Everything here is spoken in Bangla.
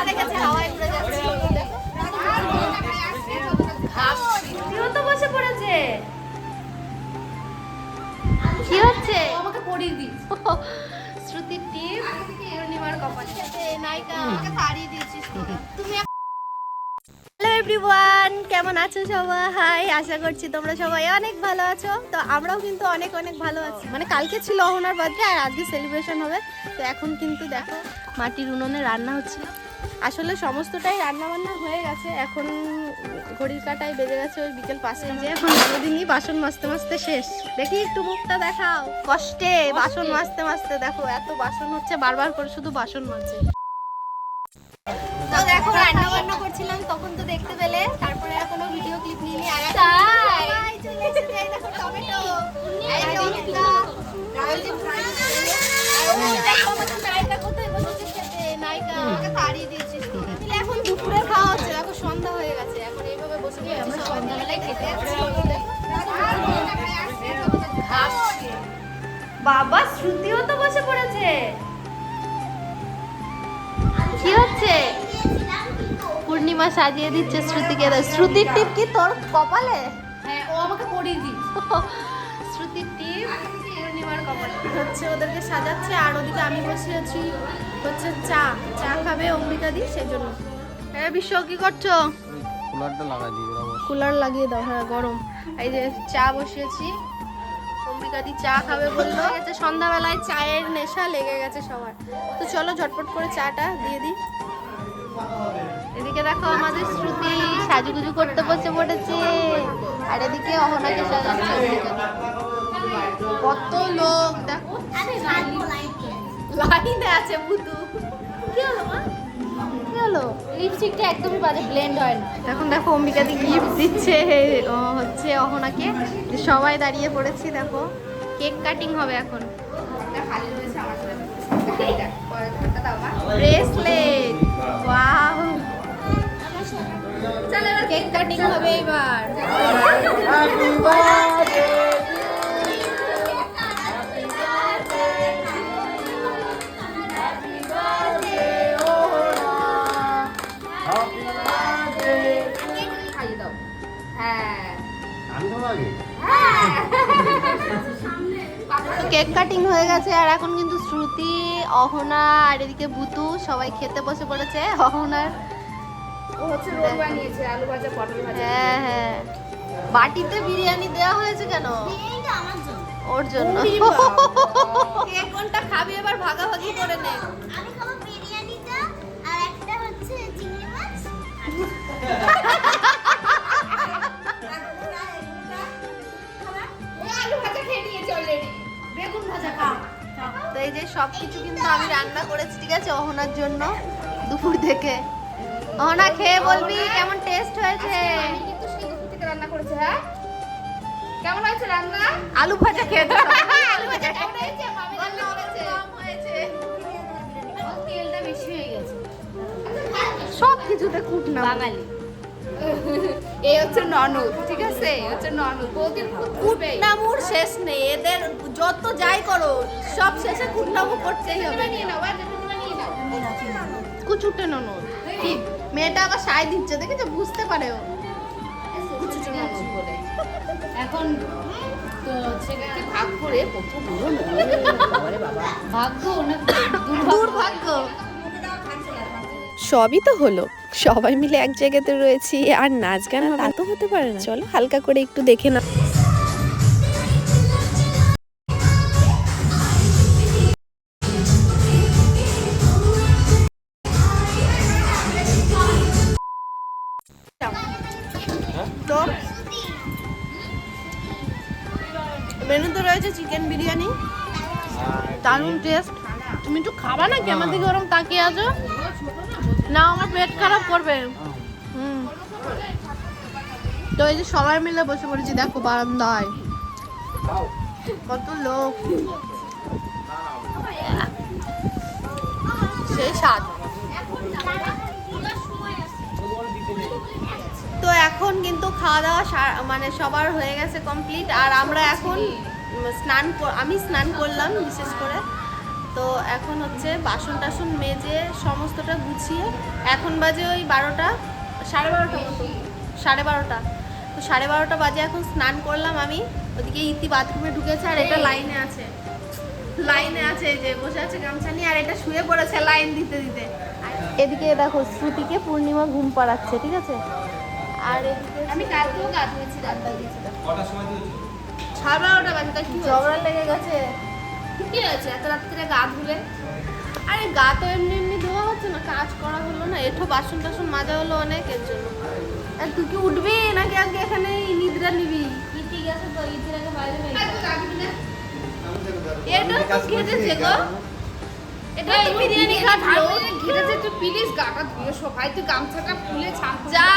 রেখেছে, হাওয়ায় উড়ে যাচ্ছে। তুইও তো বসে পড়েছে। কি হচ্ছে? আমাকে পরিয়ে দিস। শ্রুতির টিপ পূর্ণিমার কপালে। নায়িকা আমাকে তাড়িয়ে দিয়েছিস তোরা। তুমি হ্যালো এভরিওয়ান, কেমন আছো সবাই? হাই, আশা করছি তোমরা সবাই অনেক ভালো আছো। তো আমরাও কিন্তু অনেক অনেক ভালো আছি। মানে কালকে ছিল অহনার বার্থডে আর আজকে সেলিব্রেশন হবে। তো এখন কিন্তু দেখো মাটির উনুনে রান্না হচ্ছিল। আসলে সমস্তটাই রান্না বান্না হয়ে গেছে। এখন ঘড়ির কাঁটায় বেজে গেছে ওই বিকেল 5টা। যে এখন সারাদিনই বাসন মাজতে মাজতে শেষ। দেখি একটু মুখটা দেখাও। কষ্টে বাসন মাজতে মাজতে দেখো এত বাসন হচ্ছে, বারবার করে শুধু বাসন মাজে। তো দেখো রান্না বান্না করছিলাম তখন তো দেখতে পেলে, তারপরে আর কোনো ভিডিও ক্লিপ নিয়ে আর সবাই চলে এসেছে। এই দেখো টমেটো, এই যে অনিতা, ওই যে দেখো আমাদের নায়িকা কোথায় বসেছে খেতে। নায়িকা আমাকে তাড়িয়ে দিয়েছিস তো। এখন দুপুরে খাওয়া হচ্ছে, দেখো সন্ধ্যা হয়ে গেছে। এখন এইভাবে বসে গিয়ে আমরা সন্ধ্যাবেলায় খেতে যাচ্ছি। বাবা শ্রুতিও তো বসে পড়েছে। কি হচ্ছে? পূর্ণিমা সাজিয়ে দিচ্ছে শ্রুতিকে। শ্রুতির টিপ কি তোর কপালে? হ্যাঁ, ও আমাকে পরিয়ে দিস। শ্রুতির টিপ পূর্ণিমার কপালে হচ্ছে, ওদেরকে সাজাচ্ছে। আর ওদিকে আমি বসে আছি হচ্ছে চা খাবে অম্বিকা দি, সেই জন্য। হ্যাঁ বিশ্ব, কি করছো? কুলারটা লাগাই দিই। কুলার লাগিয়ে দাও, হ্যাঁ গরম। এই যে চা বসিয়েছি, অম্বিকা দি চা খাবে বললো। সন্ধ্যাবেলায় চায়ের নেশা লেগে গেছে সবার। তো চলো ঝটপট করে চাটা দিয়ে দিই। এদিকে দেখো আমাদের শ্রুতি সাজুগুজু করতে বসে পড়েছে, আর এদিকে অহনাকে সাজাচ্ছে অম্বিকা দি। কত লোক দেখো, লাইনে আছে বুতু। কি হলো মা? কি হলো? লিপস্টিকটা একদমই বাজে, ব্লেন্ড হয় না। এখন দেখো অম্বিকা দি গিফট দিচ্ছে হচ্ছে অহনাকে। সবাই দাঁড়িয়ে পড়েছি, দেখো কেক কাটিং হবে এখন। Bracelet, wow. চলো এবার কেক কাটিং হবে এবার। খাইয়ে দাও। হ্যাঁ আমি তো আগে কেক কাটিং হয়ে গেছে। আর এখন কিন্তু শ্রুতি, অহনা আর এদিকে ভুতু সবাই খেতে বসে পড়েছে। অহনার ও হচ্ছে রোল বানিয়েছে, আলু ভাজা, পটল ভাজা। হ্যাঁ হ্যাঁ, বাটিতে বিরিয়ানি দেওয়া হয়েছে কেন? ওর জন্য। কে কোনটা খাবি এবার ভাগাভাগি করে নে। আমি খাবো বিরিয়ানিটা আর একটা হচ্ছে চিংড়ি মাছ। আলু ভাজা খেয়ে নিয়েছে অলরেডি। বেগুন ভাজা খাও। তো এই যে সবকিছু কিন্তু আমি রান্না করেছি, ঠিক আছে, অহনার জন্য দুপুর থেকে। অহনা খেয়ে বলবি কেমন টেস্ট হয়েছে। আমি কিন্তু সেই দুপুর থেকে রান্না করেছে। হ্যাঁ, কেমন হয়েছে রান্না? আলু ভাজা খেয়ে দাও। আলু ভাজা কেমন হয়েছে? মামি রান্না করেছে। তেলটা বেশি হয়ে গেছে। সব কিছুতে কুট না বাঙালি। এই হচ্ছে ননদ, ঠিক আছে? এই হচ্ছে ননদ। বৌদির কুটবে। কুটনামুর শেষ নেই এদের, যত যাই করো সব শেষে কুটনামু করতেই হবে। নিয়ে নাও, আর যেটা নিয়ে নাও। কুচুটে ননদ কি মেয়েটা আবার সাই দিচ্ছে, দেখেছো? বুঝতে পারে ও। কুচুচু ননদ বলে। এখন তো ছেলেকে ভাগ করে কত বড় ননদ। বাবা, ভাগ্য না দুর্ভাগ্য। সবই তো হলো, সবাই মিলে এক জায়গাতে রয়েছি আর নাচ গান তা তো হতে পারে না। চলো হালকা করে একটু দেখে না। তো মেনুতে রয়েছে চিকেন বিরিয়ানি, দারুণ টেস্ট। তুমি একটু খাবা নাকি? আমার দিকে ওরকম তাকিয়ে আছো না, আমার পেট খারাপ করবে। হুম। তো এই যে সবাই মিলে বসে পড়েছি, দেখো বারান্দায় কত লোক, সেই স্বাদ। তো এখন কিন্তু খাওয়া দাওয়া মানে সবার হয়ে গেছে কমপ্লিট। আর আমরা এখন আমি স্নান করলাম বিশেষ করে। তো তো এখন হচ্ছে বাসন টাসন মেজে সমস্তটা গুছিয়ে এখন বাজে ওই 12টা, 12:30 মতো, 12:30। তো 12:30 বাজে, এখন স্নান করলাম আমি। ওদিকে ইতি বাথরুমে ঢুকেছে আর এটা লাইনে আছে, এই যে বসে আছে গামছা নিয়ে, আর এটা শুয়ে পড়েছে লাইন দিতে দিতে। এদিকে দেখো শ্রুতিকে পূর্ণিমা ঘুম পাড়াচ্ছে, ঠিক আছে। আর এদিকে আমি কালকেও গা ধুয়েছি, রাতটা দিয়েছিলাম। 12:30 বাজে, তাই কি ঝগড়া লেগে গেছে? কি হয়েছে এত রাত্রে গা ধুলে? আরে গা তো এমনি এমনি ধোয়া হচ্ছে না, কাজ করা হলো না, এঠো বাসন টাসন মাজা হলো অনেক, এর জন্য। আর তুই কি উঠবি নাকি আজকে এখানে নিদ্রা নিবি? ইতি গেছে তো, ইতির আগে বাইরে নেই। এটা তো ঘেটেছে গো, এটা তো বিরিয়ানি ভালো খাবো। ঘেটেছে, তুই প্লিজ গাটা ধুয়ে শোকাই, তুই গামছাটা খুলে ছাপ যা